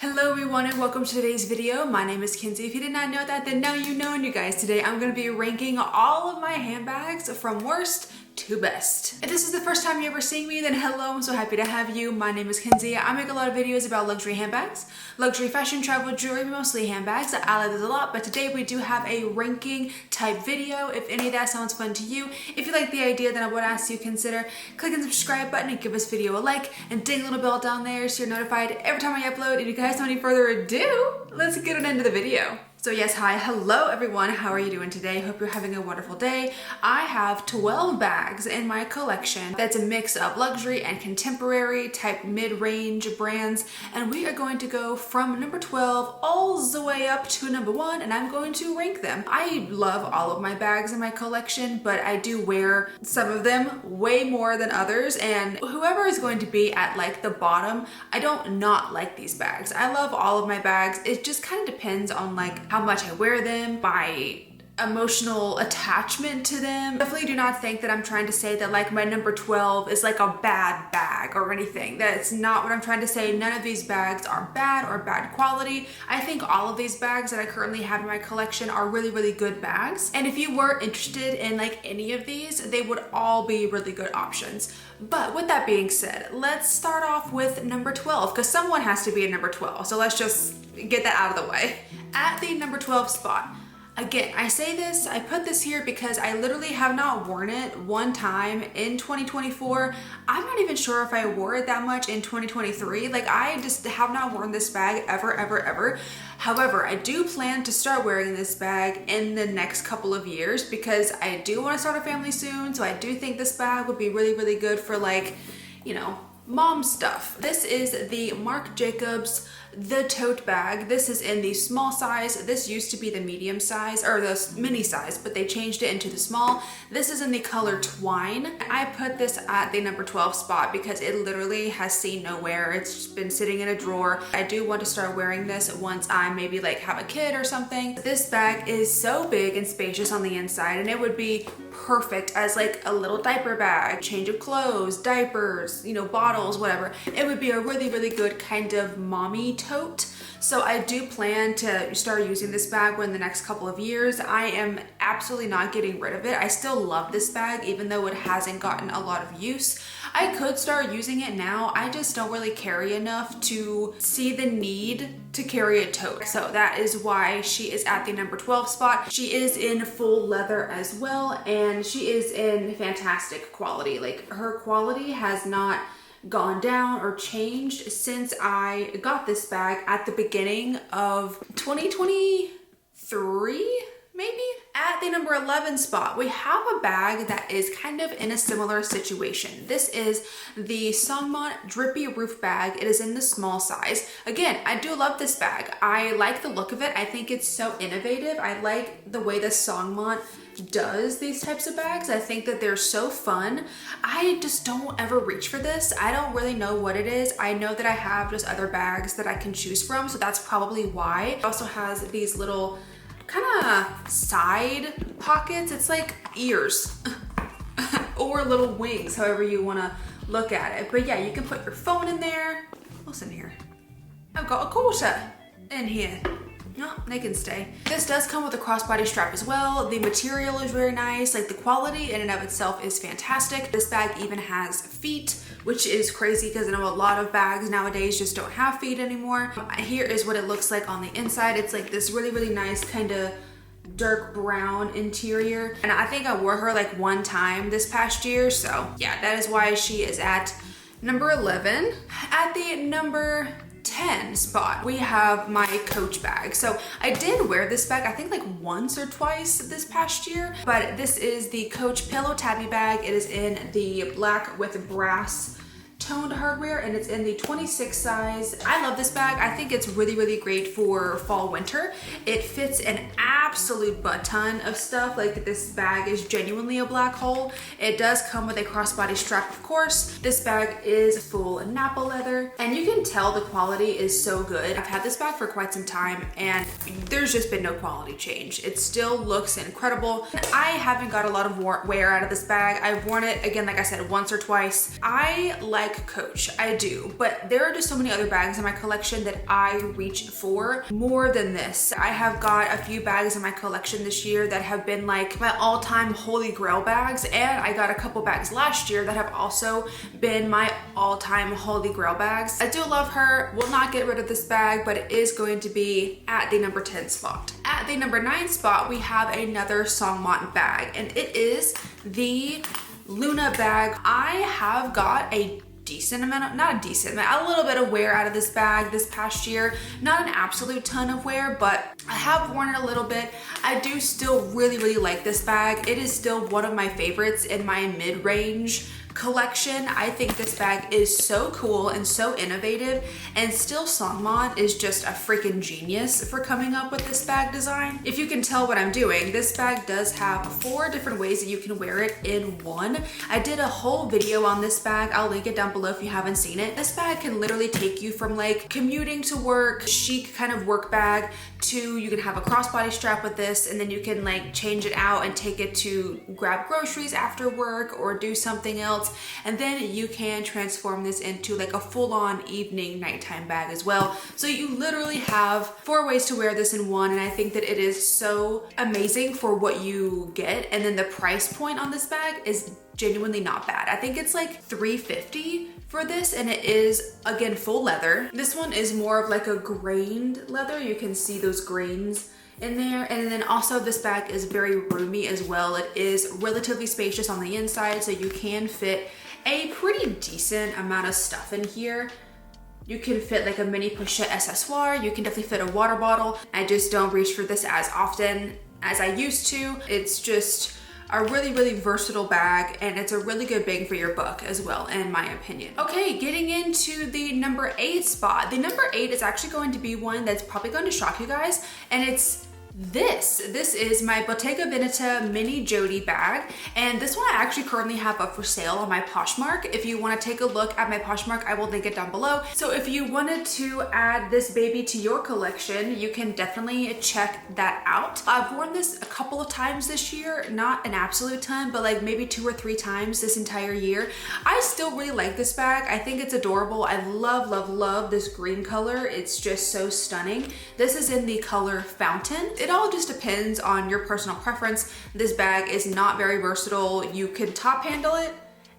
Hello everyone and welcome to today's video. My name is Kenzie. If you did not know that, then now you know. And you guys, today I'm going to be ranking all of my handbags from worst to best. If this is the first time you're ever seeing me, then hello, I'm so happy to have you. My name is Kenzie. I make a lot of videos about luxury handbags, luxury fashion, travel, jewelry, mostly handbags. I like this a lot, but today we do have a ranking type video. If any of that sounds fun to you, if you like the idea, then I would ask you to consider clicking the subscribe button and give this video a like and ding a little bell down there so you're notified every time I upload. And you guys, without any further ado, let's get into the video. So yes, hi, hello everyone. How are you doing today? Hope you're having a wonderful day. I have 12 bags in my collection. That's a mix of luxury and contemporary type mid-range brands. And we are going to go from number 12 all the way up to number 1, and I'm going to rank them. I love all of my bags in my collection, but I do wear some of them way more than others. And whoever is going to be at like the bottom, I don't not like these bags. I love all of my bags. It just kind of depends on like how much I wear them, my emotional attachment to them. Definitely do not think that I'm trying to say that like my number 12 is like a bad bag or anything. That's not what I'm trying to say. None of these bags are bad or bad quality. I think all of these bags that I currently have in my collection are really, really good bags. And if you were interested in like any of these, they would all be really good options. But with that being said, let's start off with number 12 because someone has to be at number 12. So let's just get that out of the way. At the number 12 spot, again, I say this, I put this here because I literally have not worn it one time in 2024. I'm not even sure if I wore it that much in 2023. Like I just have not worn this bag ever, ever, ever. However, I do plan to start wearing this bag in the next couple of years because I do want to start a family soon. So I do think this bag would be really, really good for like, you know, mom stuff. This is the Marc Jacobs the tote bag. This is in the small size. This used to be the medium size or the mini size, but they changed it into the small. This is in the color twine. I put this at the number 12 spot because it literally has seen no wear. It's just been sitting in a drawer. I do want to start wearing this once I maybe like have a kid or something. This bag is so big and spacious on the inside, and it would be perfect as like a little diaper bag, change of clothes, diapers, you know, bottles, whatever. It would be a really, really good kind of mommy tote. So I do plan to start using this bag within the next couple of years. I am absolutely not getting rid of it. I still love this bag even though it hasn't gotten a lot of use. I could start using it now. I just don't really carry enough to see the need to carry a tote. So that is why she is at the number 12 spot. She is in full leather as well, and she is in fantastic quality. Like her quality has not gone down or changed since I got this bag at the beginning of 2023, maybe? At the number 11 spot, we have a bag that is kind of in a similar situation. This is the Songmont Drippy Roof Bag. It is in the small size. Again, I do love this bag. I like the look of it. I think it's so innovative. I like the way the Songmont does these types of bags. I think that they're so fun. I just don't ever reach for this. I don't really know what it is. I know that I have just other bags that I can choose from, so that's probably why. It also has these little kind of side pockets. It's like ears or little wings, however you want to look at it. But yeah, you can put your phone in there. What's in here? I've got a quarter in here. No, they can stay. This does come with a crossbody strap as well. The material is very nice. Like the quality in and of itself is fantastic. This bag even has feet, which is crazy because I know a lot of bags nowadays just don't have feet anymore. Here is what it looks like on the inside. It's like this really, really nice kind of dark brown interior. And I think I wore her like one time this past year. So yeah, that is why she is at number 11. At the number 10 spot, we have my Coach bag. So I did wear this bag, I think like once or twice this past year, but this is the Coach Pillow Tabby bag. It is in the black with brass toned hardware, and it's in the 26 size. I love this bag. I think it's really, really great for fall winter. It fits an absolute butt ton of stuff. Like this bag is genuinely a black hole. It does come with a crossbody strap, of course. This bag is full Napa leather, and you can tell the quality is so good. I've had this bag for quite some time, and there's just been no quality change. It still looks incredible. I haven't got a lot of wear out of this bag. I've worn it, again, like I said, once or twice. I like like Coach, I do, but there are just so many other bags in my collection that I reach for more than this. I have got a few bags in my collection this year that have been like my all-time holy grail bags, and I got a couple bags last year that have also been my all-time holy grail bags. I do love her, will not get rid of this bag, but it is going to be at the number 10 spot. At the number 9 spot, we have another Songmont bag, and it is the Luna bag. I have got a decent amount of, not a decent amount, a little bit of wear out of this bag this past year. Not an absolute ton of wear, but I have worn it a little bit. I do still really like this bag. It is still one of my favorites in my mid-range collection. I think this bag is so cool and so innovative, and still Songmont is just a freaking genius for coming up with this bag design. If you can tell what I'm doing, this bag does have 4 different ways that you can wear it in one. I did a whole video on this bag. I'll link it down below if you haven't seen it. This bag can literally take you from like commuting to work, chic kind of work bag, to you can have a crossbody strap with this, and then you can like change it out and take it to grab groceries after work or do something else. And then you can transform this into like a full-on evening nighttime bag as well. So you literally have 4 ways to wear this in one, and I think that it is so amazing for what you get. And then the price point on this bag is genuinely not bad. I think it's like $350 for this, and it is again full leather. This one is more of like a grained leather. You can see those grains in there. And then also this bag is very roomy as well. It is relatively spacious on the inside, so you can fit a pretty decent amount of stuff in here. You can fit like a mini pochette accessoire. You can definitely fit a water bottle. I just don't reach for this as often as I used to. It's just a really versatile bag, and it's a really good bang for your buck as well, in my opinion. Okay, getting into the number 8 spot. The number 8 is actually going to be one that's probably going to shock you guys, and it's this. This is my Bottega Veneta mini Jodie bag, and this one I actually currently have up for sale on my Poshmark. If you want to take a look at my Poshmark, I will link it down below. So if you wanted to add this baby to your collection, you can definitely check that out. I've worn this a couple of times this year, not an absolute ton, but like maybe 2 or 3 times this entire year. I still really like this bag. I think it's adorable. I love this green color. It's just so stunning. This is in the color Fountain. It all just depends on your personal preference. This bag is not very versatile. You can top handle it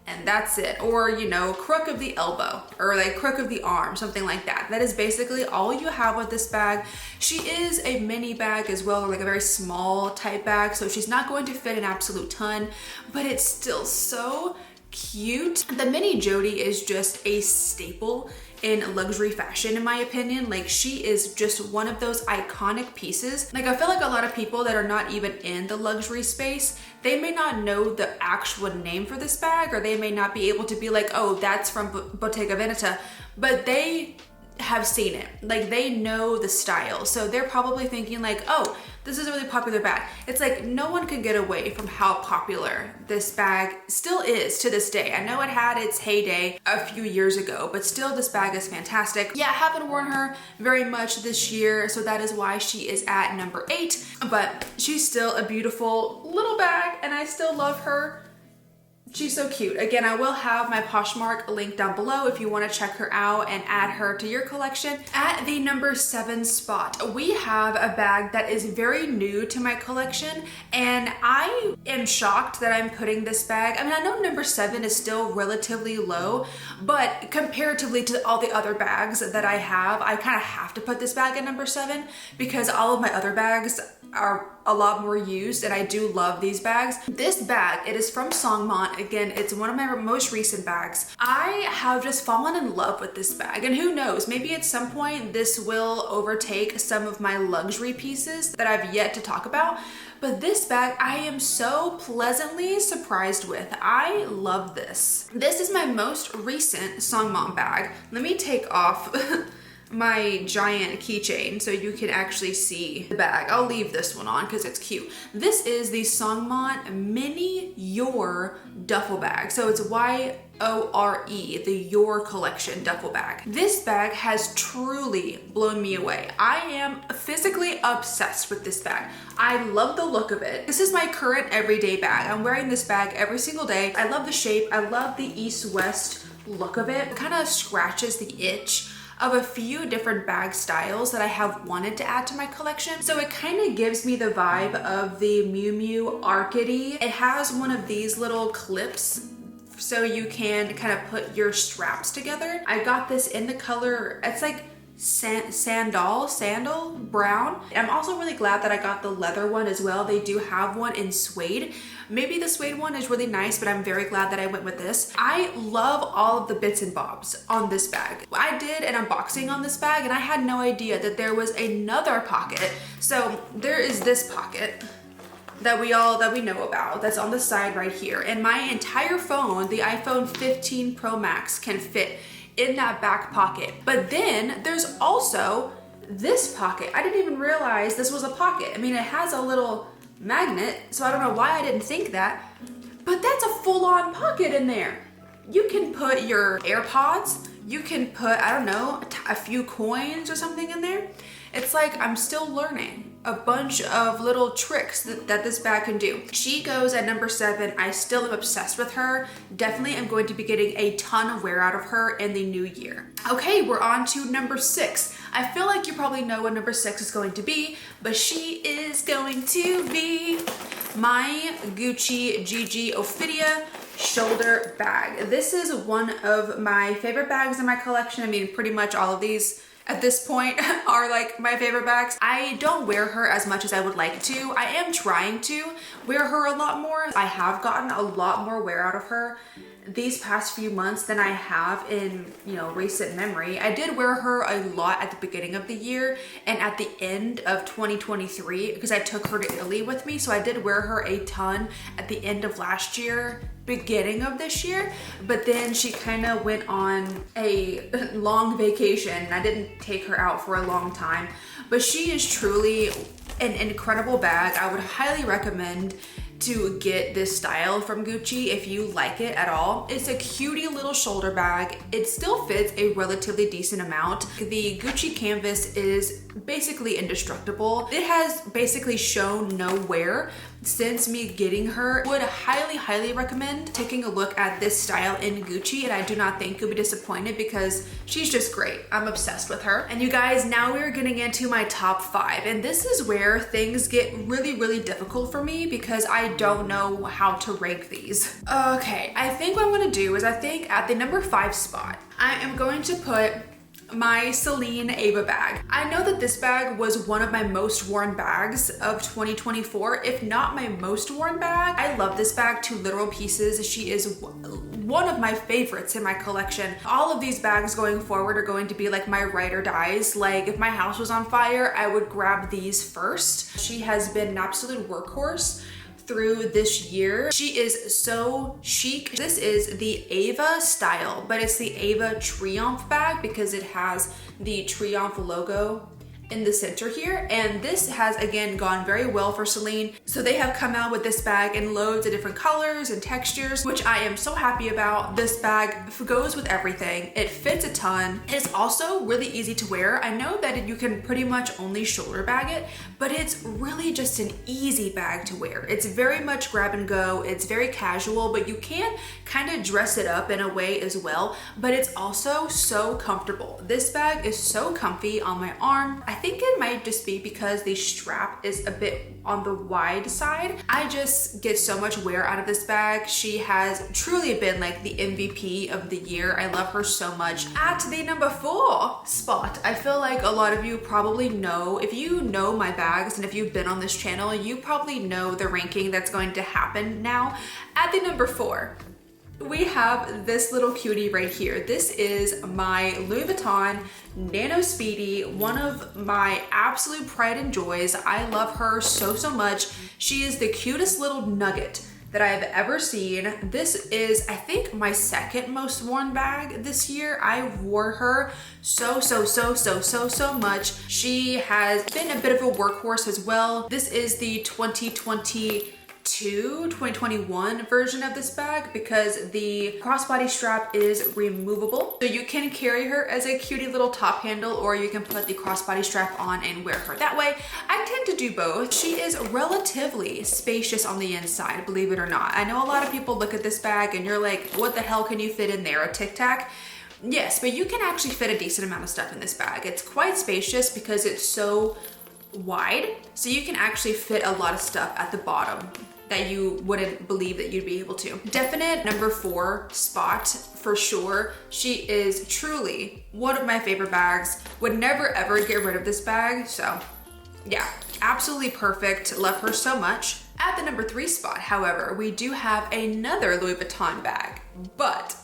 and that's it. Or, you know, crook of the elbow or like crook of the arm, something like that. That is basically all you have with this bag. She is a mini bag as well, or like a very small type bag. So she's not going to fit an absolute ton, but it's still so cute. The mini Jodie is just a staple in luxury fashion, in my opinion. Like, she is just one of those iconic pieces. Like, I feel like a lot of people that are not even in the luxury space, they may not know the actual name for this bag, or they may not be able to be like, oh, that's from Bottega Veneta, but they have seen it. Like, they know the style. So they're probably thinking like, oh, this is a really popular bag. It's like no one can get away from how popular this bag still is to this day. I know it had its heyday a few years ago, but still this bag is fantastic. Yeah, I haven't worn her very much this year, so that is why she is at number 8, but she's still a beautiful little bag and I still love her. She's so cute. Again, I will have my Poshmark link down below if you want to check her out and add her to your collection. At the number 7 spot, we have a bag that is very new to my collection, and I am shocked that I'm putting this bag. I mean, I know number 7 is still relatively low, but comparatively to all the other bags that I have, I kind of have to put this bag at number 7 because all of my other bags are a lot more used, and I do love these bags. This bag, it is from Songmont. Again, it's one of my most recent bags. I have just fallen in love with this bag, and who knows, maybe at some point this will overtake some of my luxury pieces that I've yet to talk about. But this bag, I am so pleasantly surprised with. I love this. This is my most recent Songmont bag. Let me take off my giant keychain so you can actually see the bag. I'll leave this one on because it's cute. This is the Songmont Mini Your duffel bag. So it's Y-O-R-E, the Your collection duffel bag. This bag has truly blown me away. I am physically obsessed with this bag. I love the look of it. This is my current everyday bag. I'm wearing this bag every single day. I love the shape. I love the east-west look of it. It kind of scratches the itch of a few different bag styles that I have wanted to add to my collection. So it kind of gives me the vibe of the Miu Miu Arcady. It has one of these little clips so you can kind of put your straps together. I got this in the color, it's like sandal brown. I'm also really glad that I got the leather one as well. They do have one in suede. Maybe the suede one is really nice, but I'm very glad that I went with this. I love all of the bits and bobs on this bag. I did an unboxing on this bag and I had no idea that there was another pocket. So there is this pocket that we know about that's on the side right here. And my entire phone, the iPhone 15 Pro Max, can fit in that back pocket. But then there's also this pocket. I didn't even realize this was a pocket. I mean, it has a little magnet, so I don't know why I didn't think that, but that's a full-on pocket in there. You can put your AirPods, you can put, I don't know, a few coins or something in there. It's like I'm still learning a bunch of little tricks that this bag can do. She goes at number 7. I still am obsessed with her. Definitely am going to be getting a ton of wear out of her in the new year. Okay, we're on to number 6. I feel like you probably know what number 6 is going to be, but she is going to be my Gucci GG Ophidia shoulder bag. This is one of my favorite bags in my collection. I mean, pretty much all of these at this point are like my favorite bags. I don't wear her as much as I would like to. I am trying to wear her a lot more. I have gotten a lot more wear out of her these past few months than I have in, you know, recent memory. I did wear her a lot at the beginning of the year and at the end of 2023 because I took her to Italy with me. So I did wear her a ton at the end of last year, beginning of this year, but then she kind of went on a long vacation and I didn't take her out for a long time. But she is truly an incredible bag. I would highly recommend to get this style from Gucci if you like it at all. It's a cutie little shoulder bag. It still fits a relatively decent amount. The Gucci canvas is basically indestructible. It has basically shown no wear since me getting her. Would highly recommend taking a look at this style in Gucci, and I do not think you'll be disappointed because she's just great. I'm obsessed with her. And you guys, now we're getting into my top 5, and this is where things get really difficult for me because I don't know how to rank these. Okay, I think what I'm gonna do is I think at the number 5 spot, I am going to put my Celine Ava bag. I know that this bag was one of my most worn bags of 2024, if not my most worn bag. I love this bag to literal pieces. She is one of my favorites in my collection. All of these bags going forward are going to be like my ride or dies. Like if my house was on fire, I would grab these first. She has been an absolute workhorse through this year. She is so chic. This is the Ava style, but it's the Ava Triumph bag because it has the Triumph logo in the center here, and this has again gone very well for Celine. So they have come out with this bag in loads of different colors and textures, which I am so happy about. This bag goes with everything. It fits a ton. It's also really easy to wear. I know that you can pretty much only shoulder bag it, but it's really just an easy bag to wear. It's very much grab and go. It's very casual, but you can kind of dress it up in a way as well, but it's also so comfortable. This bag is so comfy on my arm. I think it might just be because the strap is a bit on the wide side. I just get so much wear out of this bag. She has truly been like the MVP of the year. I love her so much. At the number 4 spot, I feel like a lot of you probably know, if you know my bags and if you've been on this channel, you probably know the ranking that's going to happen now. At the number 4, we have this little cutie right here. This is my Louis Vuitton Nano Speedy, one of my absolute pride and joys. I love her so much. She is the cutest little nugget that I have ever seen. This is, I think, my second most worn bag this year. I wore her so much. She has been a bit of a workhorse as well. This is the 2022 2021 version of this bag because the crossbody strap is removable. So you can carry her as a cutie little top handle, or you can put the crossbody strap on and wear her that way. I tend to do both. She is relatively spacious on the inside, believe it or not. I know a lot of people look at this bag and you're like, what the hell can you fit in there? A Tic Tac? Yes, but you can actually fit a decent amount of stuff in this bag. It's quite spacious because it's so wide, so you can actually fit a lot of stuff at the bottom that you wouldn't believe that you'd be able to. Definite number 4 spot for sure. She is truly one of my favorite bags. Would never ever get rid of this bag. So yeah, absolutely perfect. Love her so much. At the number 3 spot, however, we do have another Louis Vuitton bag, but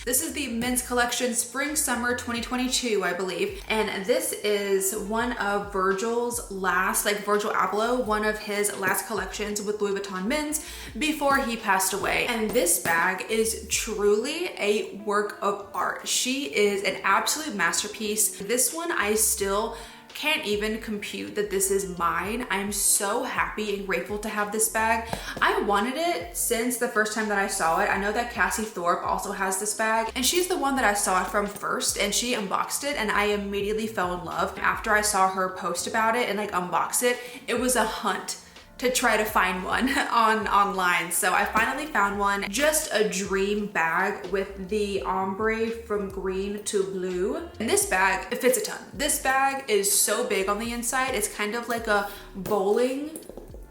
this is the men's collection spring summer 2022, I believe. And this is one of Virgil's last, like Virgil Abloh, one of his last collections with Louis Vuitton men's before he passed away. And this bag is truly a work of art. She is an absolute masterpiece. This one, I still can't even compute that this is mine. I'm so happy and grateful to have this bag. I wanted it since the first time that I saw it. I know that Cassie Thorpe also has this bag, and she's the one that I saw it from first, and she unboxed it and I immediately fell in love. After I saw her post about it and like unbox it, it was a hunt to try to find one online. So I finally found one. Just a dream bag with the ombre from green to blue. And this bag, it fits a ton. This bag is so big on the inside. It's kind of like a bowling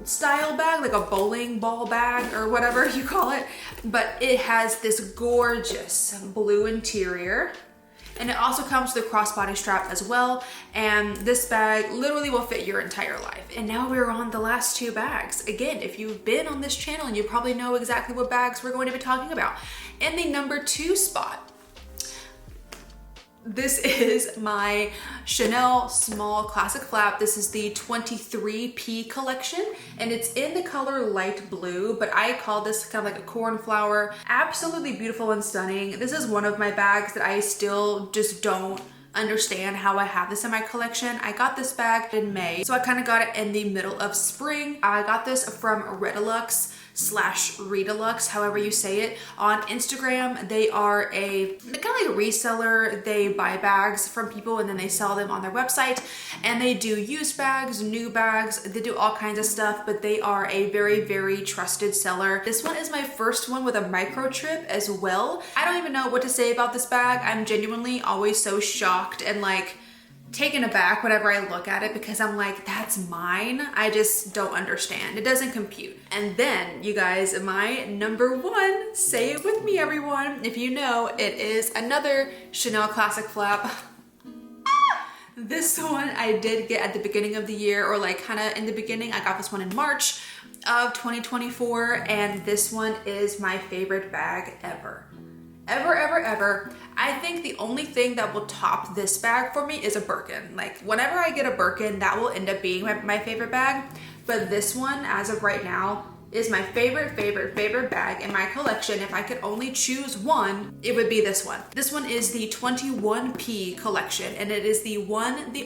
style bag, like a bowling ball bag or whatever you call it. But it has this gorgeous blue interior. And it also comes with a crossbody strap as well. And this bag literally will fit your entire life. And now we're on the last 2 bags. Again, if you've been on this channel, you probably know exactly what bags we're going to be talking about. In the number 2 spot, this is my Chanel small classic flap. This is the 23P collection, and it's in the color light blue, but I call this kind of like a cornflower. Absolutely beautiful and stunning. This is one of my bags that I still just don't understand how I have this in my collection. I got this bag in May, so I kind of got it in the middle of spring. I got this from Redilux/Redilux, however you say it, on Instagram. They are they're kind of like a reseller. They buy bags from people and then they sell them on their website, and they do used bags, new bags, they do all kinds of stuff, but they are a very, very trusted seller. This one is my first one with a microtrip as well. I don't even know what to say about this bag. I'm genuinely always so shocked and like taken aback whenever I look at it, because I'm like, that's mine. I just don't understand. It doesn't compute. And then you guys, my number 1, say it with me everyone, if you know, it is another Chanel classic flap. This one I did get at the beginning of the year, or like kind of in the beginning. I got this one in March of 2024, and this one is my favorite bag ever. Ever. I think the only thing that will top this bag for me is a Birkin. Like whenever I get a Birkin, that will end up being my favorite bag. But this one, as of right now, is my favorite bag in my collection. If I could only choose one, it would be this one. This one is the 21P collection, and it is the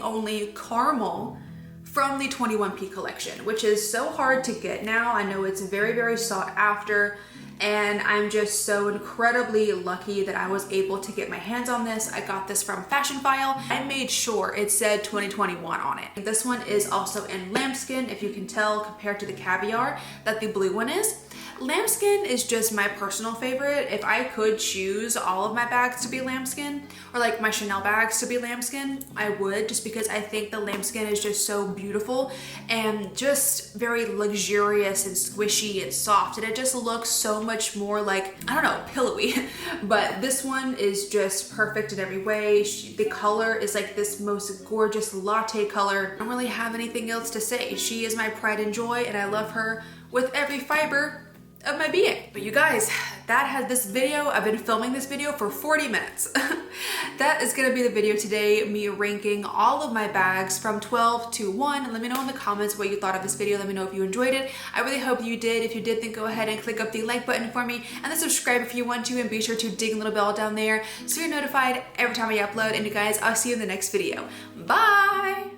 only caramel from the 21P collection, which is so hard to get now. I know it's very, very sought after, and I'm just so incredibly lucky that I was able to get my hands on this. I got this from Fashion File. I made sure it said 2021 on it. This one is also in lambskin, if you can tell compared to the caviar that the blue one is. Lambskin is just my personal favorite. If I could choose all of my bags to be lambskin, or like my Chanel bags to be lambskin, I would, just because I think the lambskin is just so beautiful and just very luxurious and squishy and soft, and it just looks so much more like, I don't know, pillowy. But this one is just perfect in every way. The color is like this most gorgeous latte color. I don't really have anything else to say. She is my pride and joy, and I love her with every fiber of my being. But you guys, that has this video. I've been filming this video for 40 minutes. That is gonna be the video today, me ranking all of my bags from 12 to 1. Let me know in the comments what you thought of this video. Let me know if you enjoyed it. I really hope you did. If you did, then go ahead and click up the like button for me, and then subscribe if you want to, and be sure to ding the little bell down there so you're notified every time I upload. And you guys, I'll see you in the next video. Bye!